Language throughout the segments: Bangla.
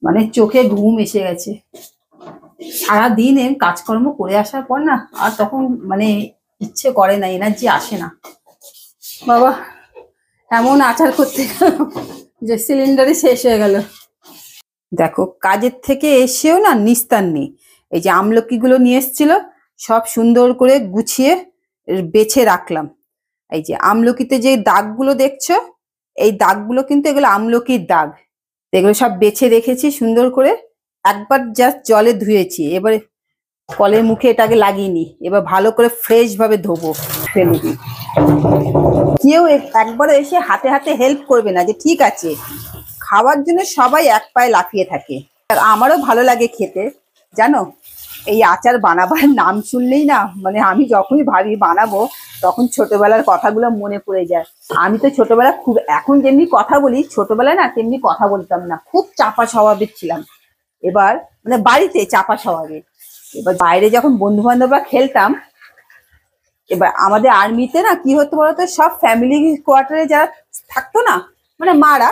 মানে চোখে ঘুম এসে গেছে। সারাদিন কাজকর্ম করে আসার পর না আর তখন মানে ইচ্ছে করে না, এনার্জি আসে না। বাবা এমন আচার করতে গেলাম যে সিলিন্ডারই শেষ হয়ে গেল। দেখো কাজের থেকে এসেও না নিস্তার নেই। এই যে আমলকিগুলো নিয়ে এসেছিল সব সুন্দর করে গুছিয়ে বেছে রাখলাম। এই যে আমলকিতে যে দাগগুলো দেখছো, এই দাগগুলো কিন্তু এগুলো আমলকির দাগ। এগুলো সব বেছে রেখেছি সুন্দর করে। একবার জাস্ট জলে ধুয়েছি, এবারে কলের মুখে এটাকে লাগিয়ে নি, এবার ভালো করে ফ্রেশ ভাবে ধোবো ফেলে দিই। কেউ একবার এসে হাতে হাতে হেল্প করবে না যে ঠিক আছে। খাওয়ার জন্য সবাই এক পায়ে লাফিয়ে থাকে। আর আমারও ভালো লাগে খেতে, জানো। এই আচার বানাবার নাম শুনলেই না মানে আমি যখনই ভাবি বানাবো তখন ছোটবেলার কথাগুলো মনে পড়ে যায়। আমি তো ছোটবেলা খুব, এখন যেমনি কথা বলি ছোটবেলায় না তেমনি কথা বলতাম না, খুব চাপা স্বভাবের ছিলাম। এবার মানে বাড়িতে চাপা স্বভাবের। এবার বাইরে যখন বন্ধু বান্ধবরা খেলতাম, এবার আমাদের আর্মিতে না কি হতো বলতো, সব ফ্যামিলি কোয়ার্টারে যারা থাকতো না মানে মারা,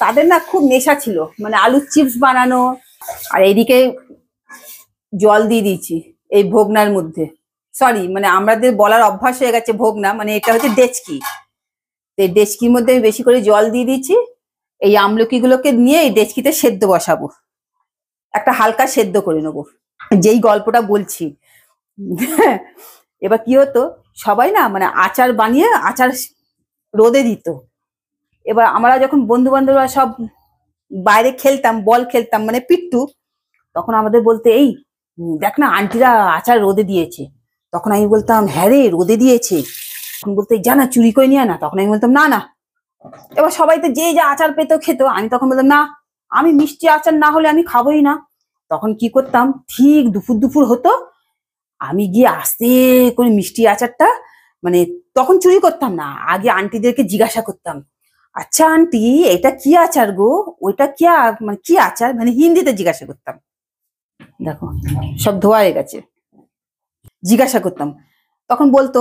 তাদের না খুব নেশা ছিল মানে আলুর চিপস বানানো। আর এইদিকে জল দিয়ে দিয়েছি এই ভোগনার মধ্যে, সরি মানে আমাদের বলার অভ্যাস হয়ে গেছে ভোগনা, মানে এটা হচ্ছে ডেচকি। এই ডেচকির মধ্যে আমি বেশি করে জল দিয়ে দিচ্ছি। এই আমলকি গুলোকে নিয়ে এই ডেচকিতে সেদ্ধ বসাবো, একটা হালকা সেদ্ধ করে নেবো। যেই গল্পটা বলছি এবার কি হতো, সবাই না মানে আচার বানিয়ে আচার রোদে দিত। এবার আমরা যখন বন্ধু বান্ধবরা সব বাইরে খেলতাম, বল খেলতাম মানে পিট্টু, তখন আমাদের বলতে এই দেখ না আন্টিরা আচার রোদে দিয়েছে। তখন আমি বলতাম হ্যাঁ রে রোদে দিয়েছে। তখন বলতে জানা চুরি করে নিয়ে না, তখন আমি বলতাম না না। এবার সবাই তো যে যা আচার পেতো খেত, আমি তখন বলতাম না আমি মিষ্টি আচার না হলে আমি খাবোই না। তখন কি করতাম, ঠিক দুপুর দুপুর হতো, আমি গিয়ে আস্তে করে মিষ্টি আচারটা মানে তখন চুরি করতাম না, আগে আন্টিদেরকে জিজ্ঞাসা করতাম, আচ্ছা আন্টি এটা কি আচার গো, ওইটা কি মানে কি আচার, মানে হিন্দিতে জিজ্ঞাসা করতাম। দেখো সব ধোয়া হয়ে গেছে। জিজ্ঞাসা করতাম, তখন বলতো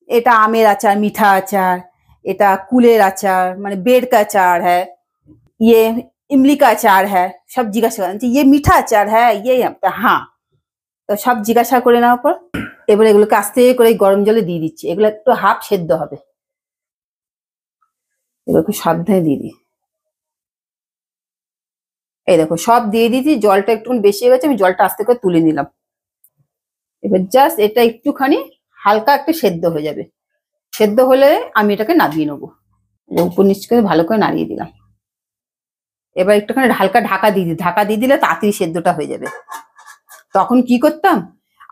এটা আমের আচার, মিঠা আচার, এটা কুলের আচার মানে बेर का अचार है, ये इमली का अचार है। সব জিজ্ঞাসা করেন যে ये मीठा अचार है ये, হ্যাঁ। তো সব জিজ্ঞাসা করে নেওয়ার পর এবার এগুলোকে আস্তে করে গরম জলে দিয়ে দিচ্ছি, এগুলো একটু হাফ সেদ্ধ হবে। এগুলোকে সাবধানে দিয়ে দিই। এই দেখো সব দিয়ে দিয়েছি, জলটা একটুখানি বেশি হয়ে গেছে, আমি জলটা আস্তে করে তুলে নিলাম। এবার জাস্ট এটা একটুখানি হালকা একটু সেদ্ধ হয়ে যাবে, সেদ্ধ হলে আমি এটাকে নামিয়ে নেবো। উপর নিচ করে ভালো করে নাড়িয়ে দিলাম। এবার একটুখানি হালকা ঢাকা দিয়ে দিই, ঢাকা দিয়ে দিলে তাড়াতাড়ি সেদ্ধটা হয়ে যাবে। তখন কি করতাম,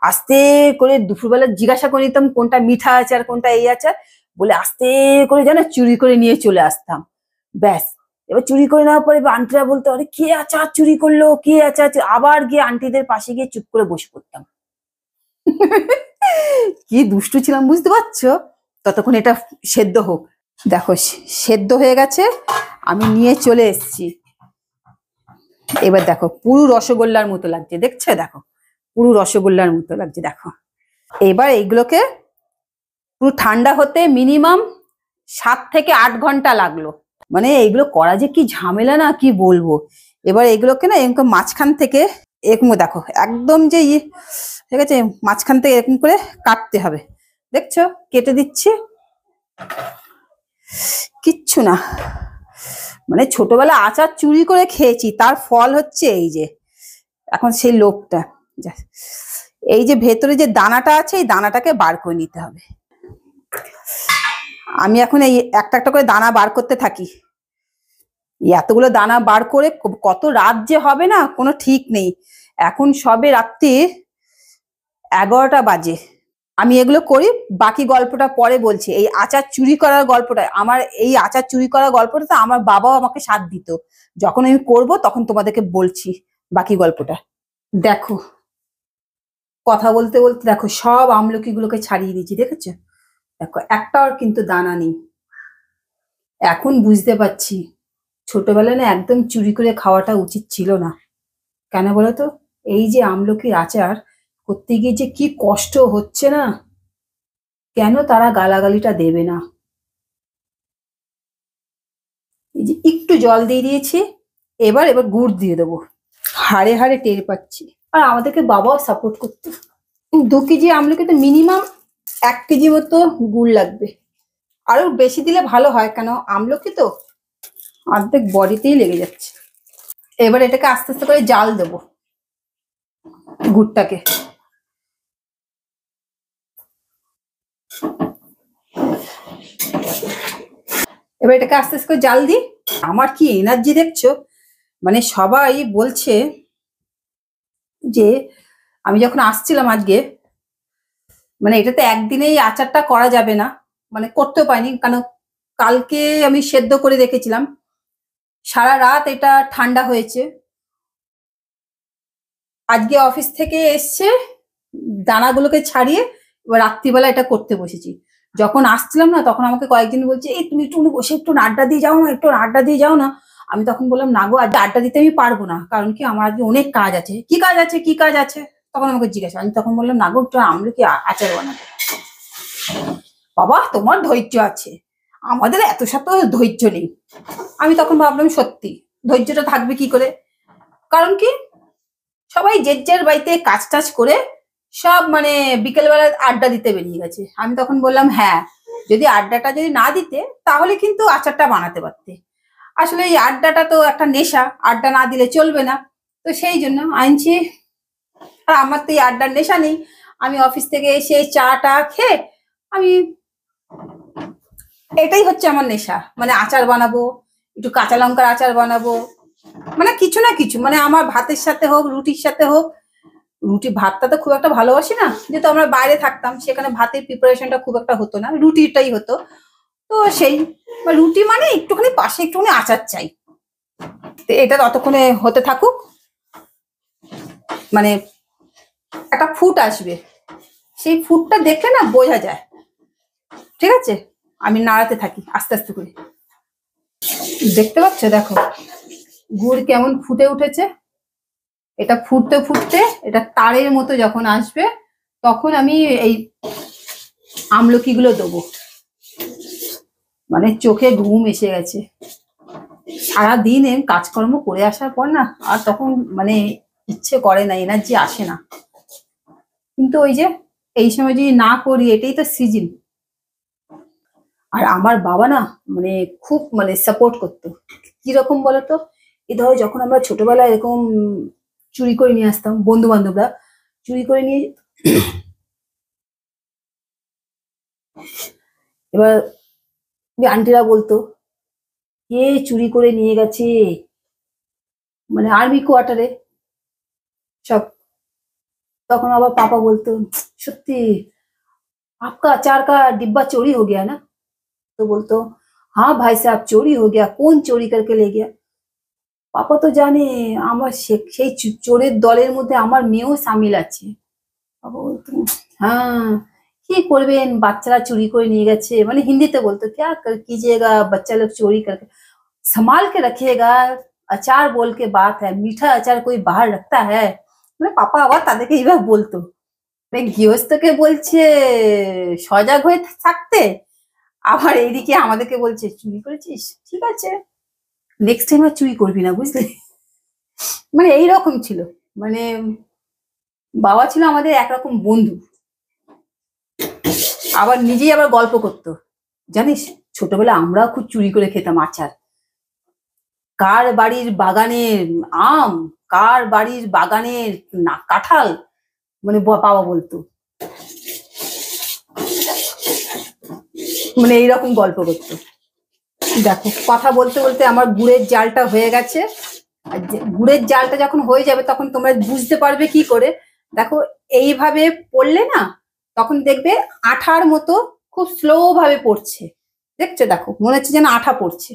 আস্তে করে দুপুরবেলা জিজ্ঞাসা করে নিতাম কোনটা মিঠা আচার কোনটা এই আচার, বলে আস্তে করে যেন চুরি করে নিয়ে চলে আসতাম। ব্যাস, এবার চুরি করে নেওয়ার পরে আন্টিরা বলতো আরে কে আচার চুরি করলো, কে আচার, আবার গিয়ে আন্টিদের পাশে গিয়ে চুপ করে বসে পড়তাম। কি দুষ্টু ছিলাম বুঝতে পারছো। ততক্ষণ এটা সেদ্ধ হোক। দেখো সেদ্ধ হয়ে গেছে, আমি নিয়ে চলে এসেছি। এবার দেখো পুরো রসগোল্লার মতো লাগছে, দেখছো দেখো পুরো রসগোল্লার মতো লাগছে দেখো। এবার এইগুলোকে পুরো ঠান্ডা হতে মিনিমাম 7 থেকে 8 ঘন্টা লাগলো। মানে এইগুলো করা যে কি ঝামেলা না কি বলবো। এবার এগুলোকে না এরকম মাঝখান থেকে এরকম দেখো একদম যে ঠিক আছে, মাঝখান থেকে এরকম করে কাটতে হবে। দেখছো কেটে দিচ্ছি, কিচ্ছু না। মানে ছোটবেলা আচার চুরি করে খেয়েছি, তার ফল হচ্ছে এই যে এখন সেই লোভটা। এই যে ভেতরে যে দানাটা আছে এই দানাটাকে বার করে নিতে হবে। আমি এখন এই একটা একটা করে দানা বার করতে থাকি। এতগুলো দানা বার করে কত রাত যে হবে না কোনো ঠিক নেই। এখন সবে রাত্রি 11টা বাজে। আমি এগুলো করি, বাকি গল্পটা পরে বলছি। এই আচার চুরি করার গল্পটা, আমার এই আচার চুরি করার গল্পটা তো আমার বাবাও আমাকে সাথ দিত। যখন আমি করব তখন তোমাদেরকে বলছি বাকি গল্পটা। দেখো কথা বলতে বলতে দেখো সব আমলকি গুলোকে ছাড়িয়ে দিয়েছি, দেখেছো দেখো একটাও কিন্তু দানা নেই। এখন বুঝতে পারছি ছোটবেলায় না একদম চুরি করে খাওয়াটা উচিত ছিল না। কেন বলতো, এই যে আমলকির আচার করতে গিয়ে যে কি কষ্ট হচ্ছে না, কেন তারা গালাগালিটা দেবে না। এই যে একটু জল দিয়ে দিয়েছি, এবার এবার গুড় দিয়ে দেবো, হাড়ে হাড়ে টের পাচ্ছি। আর আমাদেরকে বাবাও সাপোর্ট করতো। 2 কেজি আমলকিতে মিনিমাম 1 কেজি মতো গুড় লাগবে, আরো বেশি দিলে ভালো হয়, কেন আমলকি তো অর্ধেক বডিতেই লেগে যাচ্ছে। এবার এটাকে আস্তে আস্তে করে জাল দেবো গুড়টাকে। এবার এটাকে আস্তে আস্তে করে জাল দিই। আমার কি এনার্জি দেখছো, মানে সবাই বলছে যে আমি যখন আসছিলাম আজকে, মানে এটাতে একদিনেই আচারটা করা যাবে না, মানে করতেও পারিনি, কারণ কালকে আমি সেদ্ধ করে রেখেছিলাম, সারা রাত এটা ঠান্ডা হয়েছে। আজকে অফিস থেকে এসছে, দানাগুলোকে ছাড়িয়ে এবার রাত্রিবেলা এটা করতে বসেছি। যখন আসছিলাম না, তখন আমাকে কয়েকদিন বলছে, এই তুমি একটু বসে একটু আড্ডা দিয়ে যাও না, একটু আড্ডা দিয়ে যাও না। আমি তখন বললাম, না গো, আজ আড্ডা দিতে আমি পারবো না, কারণ কি আমার আজকে অনেক কাজ আছে। কি কাজ আছে, কি কাজ আছে, তখন আমাকে জিজ্ঞাসা। আমি তখন বললাম, না গো, একটু আমলকি আচার বানাবো। বাবা, তোমার ধৈর্য আছে, আমাদের এত শত ধৈর্য নেই। আমি তখন ভাবলাম, সত্যি ধৈর্যটা থাকবে কি করে, কারণ কি সবাই যে যার বাড়িতে কাজ টাজ করে সব মানে বিকেলবেলা আড্ডা দিতে বেরিয়ে গেছে। আমি তখন বললাম, হ্যাঁ, যদি আড্ডাটা যদি না দিতে তাহলে কিন্তু আচারটা বানাতে পারতে। আসলে এই আড্ডাটা তো একটা নেশা, আড্ডা না দিলে চলবে না, তো সেই জন্য আনছি। আর আমার তো এই আড্ডার নেশা নেই। আমি অফিস থেকে এসে চাটা খেয়ে আমি, এটাই হচ্ছে আমার নেশা, মানে আচার বানাবো, একটু কাঁচা লঙ্কার আচার বানাবো, মানে কিছু না কিছু, মানে আমার ভাতের সাথে হোক, রুটির সাথে হোক। রুটি ভাতটা তো খুব একটা ভালোবাসি না, যেহেতু আমরা বাইরে থাকতাম, সেখানে ভাতের প্রিপারেশনটা খুব একটা হতো না, রুটিটাই হতো। তো সেই রুটি মানে একটুখানি পাশে একটুখানি আচার চাই। তো এটা ততক্ষণে হতে থাকুক, মানে একটা ফুট আসবে, সেই ফুটটা দেখলে না বোঝা যায়। ঠিক আছে, আমি নাড়াতে থাকি আস্তে আস্তে করে। দেখতে পাচ্ছ, দেখো গুড় কেমন ফুটে উঠেছে। এটা ফুটতে ফুটতে এটা তারের মতো যখন আসবে, তখন আমি এই আমলকিগুলো দেবো। মানে চোখে ঘুম এসে গেছে, সারাদিন কাজকর্ম করে আসার পর না, আর তখন মানে ইচ্ছে করে না, এনার্জি আসে না। কিন্তু ওই যে এই সময় যদি না করি, এটাই তো সিজন। আর আমার বাবা না মানে খুব মানে সাপোর্ট করতো। কিরকম বলতো, এই ধরো যখন আমরা ছোটবেলায় এরকম চুরি করে নিয়ে আসতাম, বন্ধু বান্ধবরা চুরি করে নিয়ে, এবার আন্টিরা বলতো, কে চুরি করে নিয়ে গেছে, মানে আর্মি কোয়ার্টারে সব। তখন আবার পাপা বলতো, সত্যি आपका अचार का डिब्बा चोरी हो गया ना। तो बोलतो, हाँ भाई साहब चोरी हो गया, कौन चोरी करके ले गया। পাপা তো জানে আমার সেই চোরের দলের মধ্যে আমার মেয়েও সামিল আছে। বাবা বলতো, হ্যাঁ, কি করবেন, বাচ্চারা চুরি করে নিয়ে গেছে, মানে হিন্দিতে বলতো, क्या कर कीजिएगा, बच्चा लोग चोरी करके संभाल के रखिएगा, अचार बोल के बात है, मीठा अचार कोई बाहर रखता है। মানে পাপা আবার তাদেরকে এইভাবে বলতো, গৃহস্থকে বলছে সজাগ হয়ে থাকতে, আবার এইদিকে আমাদেরকে বলছে চুরি করেছিস, ঠিক আছে নেক্সট টাইম আর চুরি করবি না, বুঝলি। মানে এইরকম ছিল, মানে বাবা ছিল আমাদের একরকম বন্ধু। আবার নিজেই আবার গল্প করতো, জানিস ছোটবেলা আমরাও খুব চুরি করে খেতাম আচার। কার বাড়ির বাগানের আম, কার বাড়ির বাগানের না কাঁঠাল, মানে বাবা বলতো, মানে এইরকম গল্প করতো। দেখো কথা বলতে বলতে আমার গুড়ের জালটা হয়ে গেছে। আর গুড়ের জালটা যখন হয়ে যাবে, তখন তোমরা বুঝতে পারবে কি করে, দেখো এইভাবে পড়লে না, তখন দেখবে আঠার মতো খুব স্লো ভাবে পড়ছে। দেখছো, দেখো মনে হচ্ছে যেন আঠা পড়ছে,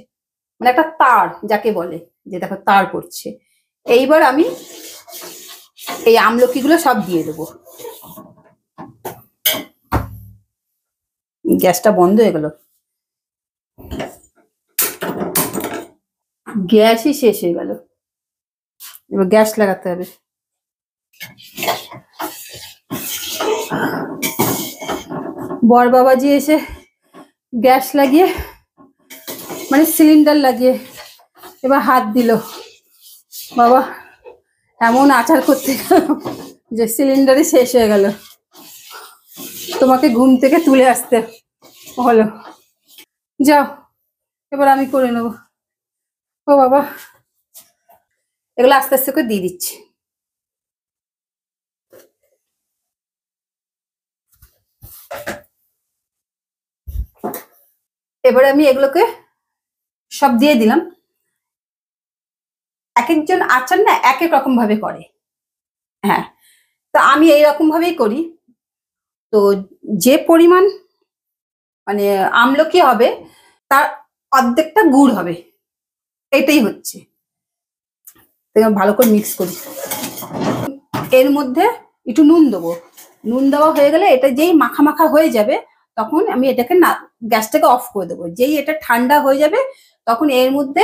মানে একটা তার যাকে বলে, যে দেখো তার পড়ছে। এইবার আমি এই আমলকিগুলো সব দিয়ে দেবো। গ্যাসটা বন্ধ হয়ে গেল, গ্যাসই শেষ হয়ে গেল, এবার গ্যাস লাগাতে হবে। বর বাবাজি এসে গ্যাস লাগিয়ে, মানে সিলিন্ডার লাগিয়ে এবার হাত দিল, বাবা এমন আচার করতে গেলাম যে সিলিন্ডারই শেষ হয়ে গেল, তোমাকে ঘুম থেকে তুলে আসতে হলো। যাও এবার আমি করে নেবো। ও বাবা, এগুলো আস্তে আস্তে করে দিয়ে দিচ্ছি। এবারে আমি এগুলোকে সব দিয়ে দিলাম। এক একজন আচার না এক এক রকম ভাবে করে। হ্যাঁ, তো আমি এইরকম ভাবেই করি। তো যে পরিমাণ মানে আমলকি হবে তার অর্ধেকটা গুড় হবে, এটাই হচ্ছে। ভালো করে মিক্স করি। এর মধ্যে একটু নুন দেবো। নুন দেওয়া হয়ে গেলে এটা যেই মাখা মাখা হয়ে যাবে তখন আমি এটাকে না গ্যাসটাকে অফ করে দেবো। যেই এটা ঠান্ডা হয়ে যাবে তখন এর মধ্যে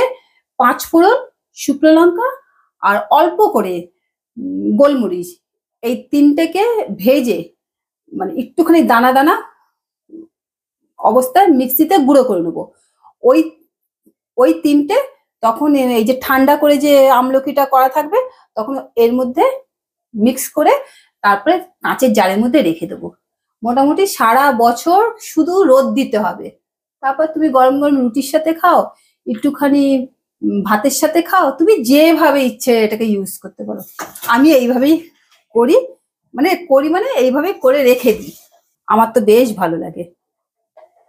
5 ফোড়ন, শুকনো লঙ্কা আর অল্প করে গোলমরিচ, এই তিনটেকে ভেজে মানে একটুখানি দানা দানা অবস্থায় মিক্সিতে গুঁড়ো করে নেবো। ওই ওই তিনটে তখন এই যে ঠান্ডা করে যে আমলকিটা করা থাকবে তখন এর মধ্যে মিক্স করে তারপরে কাঁচের জারের মধ্যে রেখে দেবো। মোটামুটি সারা বছর শুধু রোদ দিতে হবে। তারপর তুমি গরম গরম রুটির সাথে খাও, একটুখানি ভাতের সাথে খাও, তুমি যেভাবে ইচ্ছে এটাকে ইউজ করতে পারো। আমি এইভাবেই করি, মানে এইভাবেই করে রেখে দিই। আমার তো বেশ ভালো লাগে।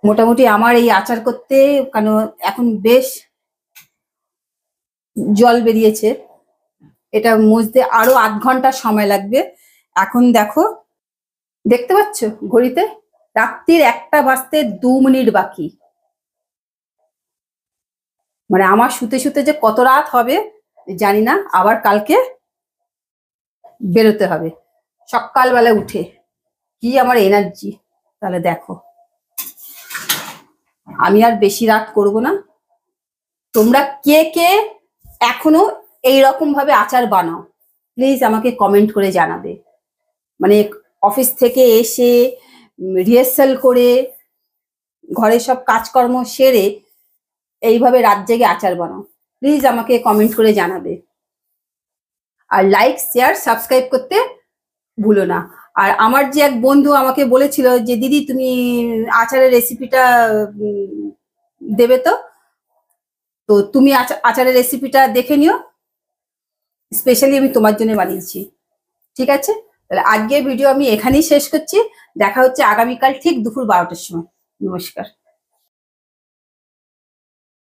মোটামুটি আমার এই আচার করতে কেন এখন বেশ জল বেরিয়েছে, এটা মুছতে আরো 8 ঘন্টা সময় লাগবে। এখন দেখো, দেখতে পাচ্ছ ঘড়িতে রাত্রির 1টা বাজতে 2 মিনিট বাকি। মানে আমার শুতে শুতে যে কত রাত হবে জানি না। আবার কালকে বেরোতে হবে সকালবেলা উঠে, কি আমার এনার্জি তাহলে দেখো। আমি আর বেশি রাত করব না। তোমরা কে কে এখনো এইরকম ভাবে আচার বানাও প্লিজ আমাকে কমেন্ট করে জানাবে। মানে অফিস থেকে এসে রিহার্সাল করে ঘরে সব কাজকর্ম সেরে এইভাবে রাত জেগে আচার বানাও, প্লিজ আমাকে কমেন্ট করে জানাবে। আর লাইক, শেয়ার, সাবস্ক্রাইব করতে ভুলো না। আর আমার যে এক বন্ধু আমাকে বলেছিল যে দিদি তুমি আচারের রেসিপিটা দেবে, তো তো তুমি আচারের রেসিপিটা দেখে নিও, স্পেশালি আমি তোমার জন্য বানিয়েছি। ঠিক আছে, তাহলে আজকের ভিডিও আমি এখানেই শেষ করছি। দেখা হচ্ছে আগামীকাল ঠিক দুপুর 12টার সময়। নমস্কার।